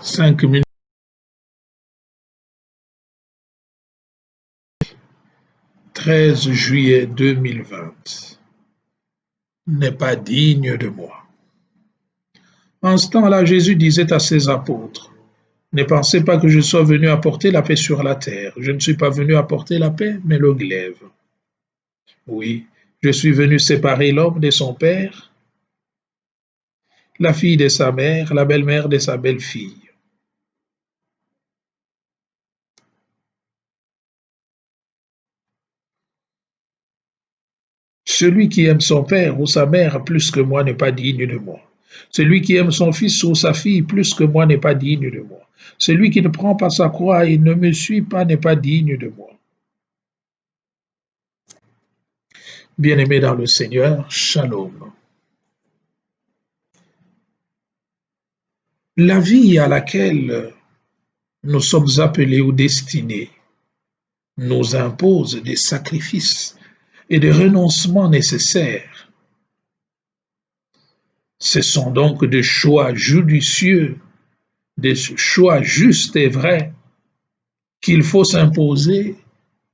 5 minutes. 13 juillet 2020 n'est pas digne de moi. En ce temps-là, Jésus disait à ses apôtres, ne pensez pas que je sois venu apporter la paix sur la terre. Je ne suis pas venu apporter la paix, mais le glaive. Oui, je suis venu séparer l'homme de son père, la fille de sa mère, la belle-mère de sa belle-fille. Celui qui aime son père ou sa mère plus que moi n'est pas digne de moi. Celui qui aime son fils ou sa fille plus que moi n'est pas digne de moi. Celui qui ne prend pas sa croix et ne me suit pas n'est pas digne de moi. Bien-aimés dans le Seigneur, shalom. La vie à laquelle nous sommes appelés ou destinés nous impose des sacrifices et des renoncements nécessaires. Ce sont donc des choix judicieux, des choix justes et vrais qu'il faut s'imposer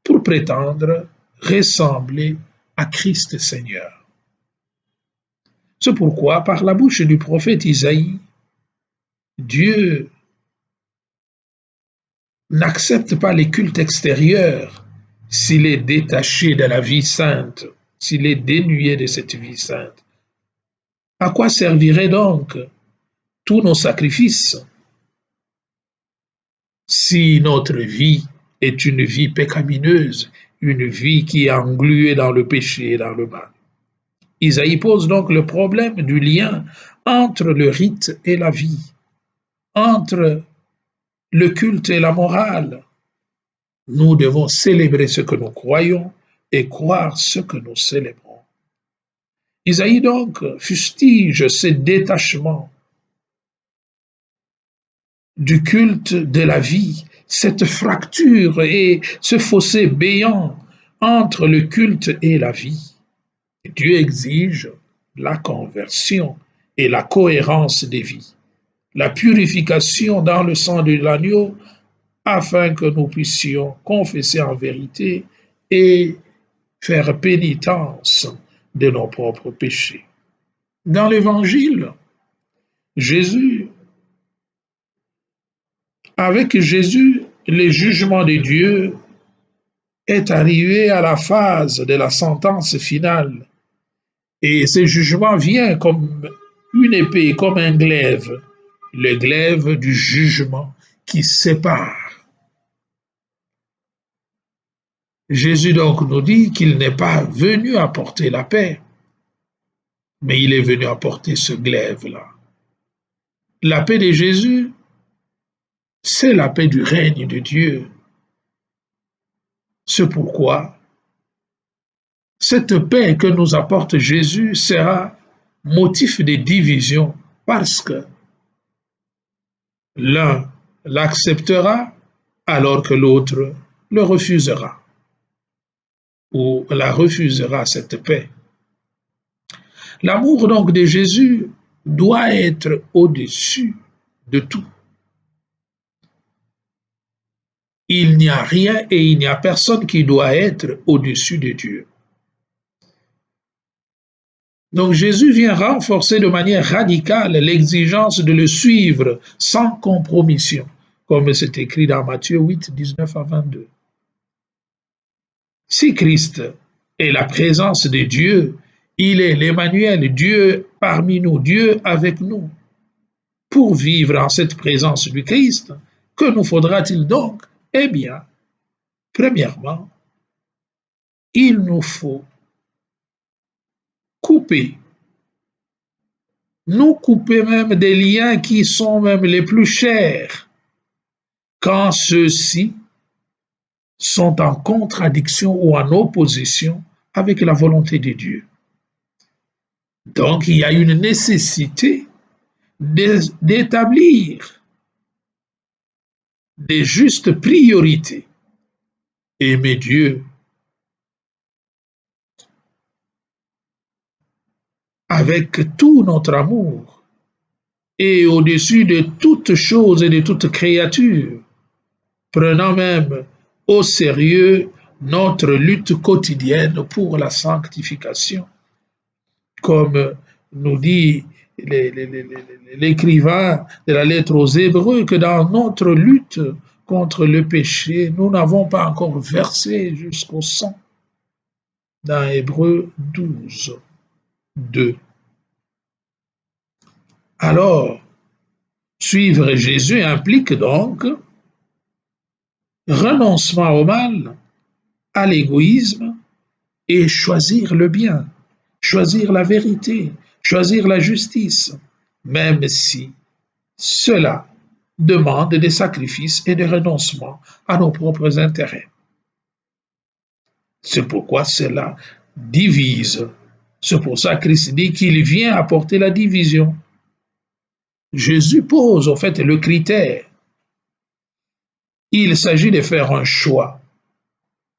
pour prétendre ressembler à Christ Seigneur. C'est pourquoi, par la bouche du prophète Isaïe, Dieu n'accepte pas les cultes extérieurs s'il est détaché de la vie sainte, s'il est dénué de cette vie sainte. À quoi serviraient donc tous nos sacrifices si notre vie est une vie pécamineuse, une vie qui est engluée dans le péché et dans le mal? Isaïe pose donc le problème du lien entre le rite et la vie, entre le culte et la morale. Nous devons célébrer ce que nous croyons et croire ce que nous célébrons. Isaïe donc fustige ce détachement du culte de la vie, cette fracture et ce fossé béant entre le culte et la vie. Dieu exige la conversion et la cohérence des vies, la purification dans le sang de l'agneau afin que nous puissions confesser en vérité et faire pénitence de nos propres péchés. Dans l'Évangile, Jésus, avec Jésus, le jugement de Dieu est arrivé à la phase de la sentence finale. Et ce jugement vient comme une épée, comme un glaive, le glaive du jugement qui sépare. Jésus donc nous dit qu'il n'est pas venu apporter la paix, mais il est venu apporter ce glaive-là. La paix de Jésus, c'est la paix du règne de Dieu. C'est pourquoi cette paix que nous apporte Jésus sera motif de division parce que l'un l'acceptera alors que l'autre le refusera ou la refusera cette paix. L'amour donc de Jésus doit être au-dessus de tout. Il n'y a rien et il n'y a personne qui doit être au-dessus de Dieu. Donc Jésus vient renforcer de manière radicale l'exigence de le suivre sans compromission, comme c'est écrit dans Matthieu 8, 19 à 22. Si Christ est la présence de Dieu, il est l'Emmanuel, Dieu parmi nous, Dieu avec nous. Pour vivre en cette présence du Christ, que nous faudra-t-il donc? Eh bien, premièrement, il nous faut couper, nous couper même des liens qui sont même les plus chers, quand ceux-ci sont en contradiction ou en opposition avec la volonté de Dieu. Donc, il y a une nécessité d'établir des justes priorités. Aimer Dieu avec tout notre amour et au-dessus de toute chose et de toute créature, prenant même au sérieux notre lutte quotidienne pour la sanctification, comme nous dit l'écrivain de la lettre aux Hébreux, que dans notre lutte contre le péché, nous n'avons pas encore versé jusqu'au sang, dans Hébreux 12, 2. Alors, suivre Jésus implique donc renoncement au mal, à l'égoïsme et choisir le bien, choisir la vérité, choisir la justice, même si cela demande des sacrifices et des renoncements à nos propres intérêts. C'est pourquoi cela divise. C'est pour ça que Christ dit qu'il vient apporter la division. Jésus pose en fait le critère. Il s'agit de faire un choix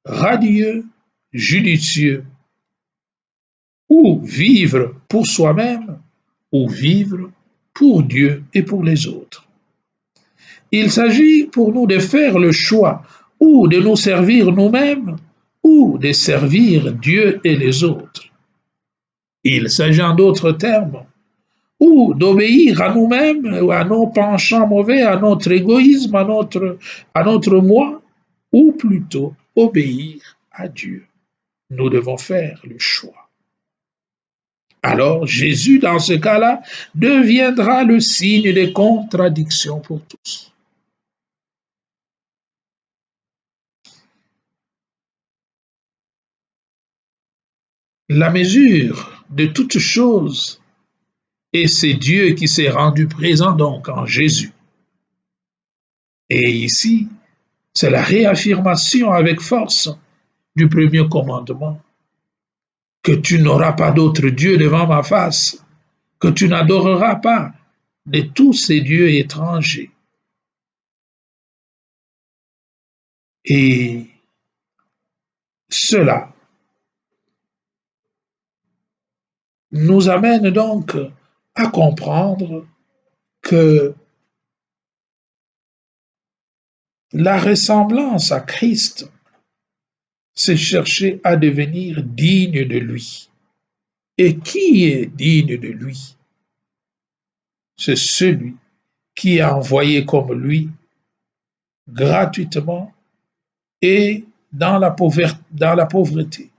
radieux, judicieux, ou vivre pour soi-même, ou vivre pour Dieu et pour les autres. Il s'agit pour nous de faire le choix ou de nous servir nous-mêmes ou de servir Dieu et les autres. Il s'agit en d'autres termes ou d'obéir à nous-mêmes, à nos penchants mauvais, à notre égoïsme, à notre moi, ou plutôt obéir à Dieu. Nous devons faire le choix. Alors Jésus, dans ce cas-là, deviendra le signe des contradictions pour tous. La mesure de toute chose, et c'est Dieu qui s'est rendu présent donc en Jésus. Et ici, c'est la réaffirmation avec force du premier commandement, que tu n'auras pas d'autre Dieu devant ma face, que tu n'adoreras pas de tous ces dieux étrangers. Et cela nous amène donc à comprendre que la ressemblance à Christ, c'est chercher à devenir digne de lui. Et qui est digne de lui? C'est celui qui est envoyé comme lui gratuitement et dans la pauvreté.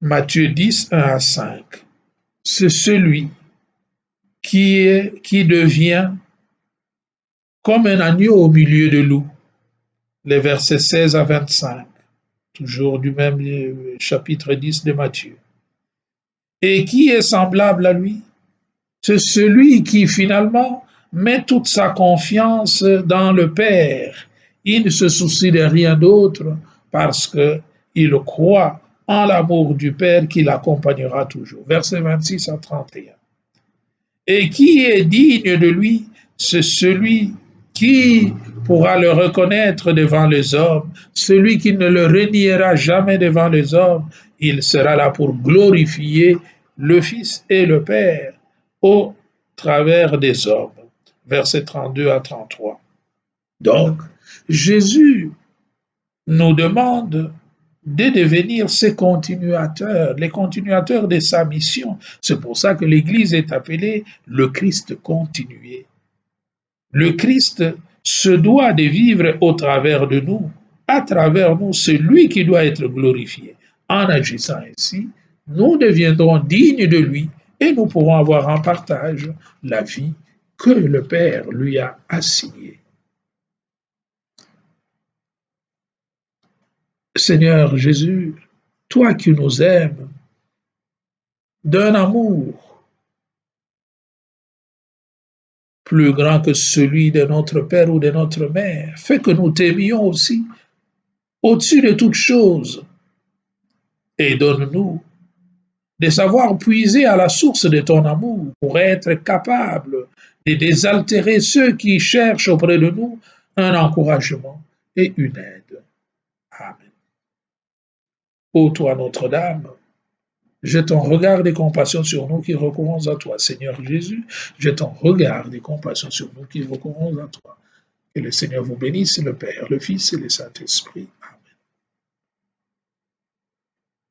Matthieu 10, 1 à 5. C'est celui qui devient comme un agneau au milieu de loups. Les versets 16 à 25, toujours du même chapitre 10 de Matthieu. Et qui est semblable à lui? C'est celui qui finalement met toute sa confiance dans le Père. Il ne se soucie de rien d'autre parce qu'il croit en l'amour du Père qui l'accompagnera toujours. Versets 26 à 31. Et qui est digne de lui? C'est celui qui pourra le reconnaître devant les hommes, celui qui ne le reniera jamais devant les hommes. Il sera là pour glorifier le Fils et le Père au travers des hommes. Versets 32 à 33. Donc, Jésus nous demande de devenir ses continuateurs, les continuateurs de sa mission. C'est pour ça que l'Église est appelée le Christ continué. Le Christ se doit de vivre au travers de nous, à travers nous, c'est lui qui doit être glorifié. En agissant ainsi, nous deviendrons dignes de lui et nous pourrons avoir en partage la vie que le Père lui a assignée. Seigneur Jésus, toi qui nous aimes d'un amour plus grand que celui de notre Père ou de notre Mère, fais que nous t'aimions aussi au-dessus de toutes choses et donne-nous de savoir puiser à la source de ton amour pour être capable de désaltérer ceux qui cherchent auprès de nous un encouragement et une aide. Amen. Ô toi Notre-Dame, Jette ton regard de compassion sur nous qui recourons à toi, Seigneur Jésus. Jette ton regard de compassion sur nous qui recourons à toi. Que le Seigneur vous bénisse, le Père, le Fils et le Saint-Esprit.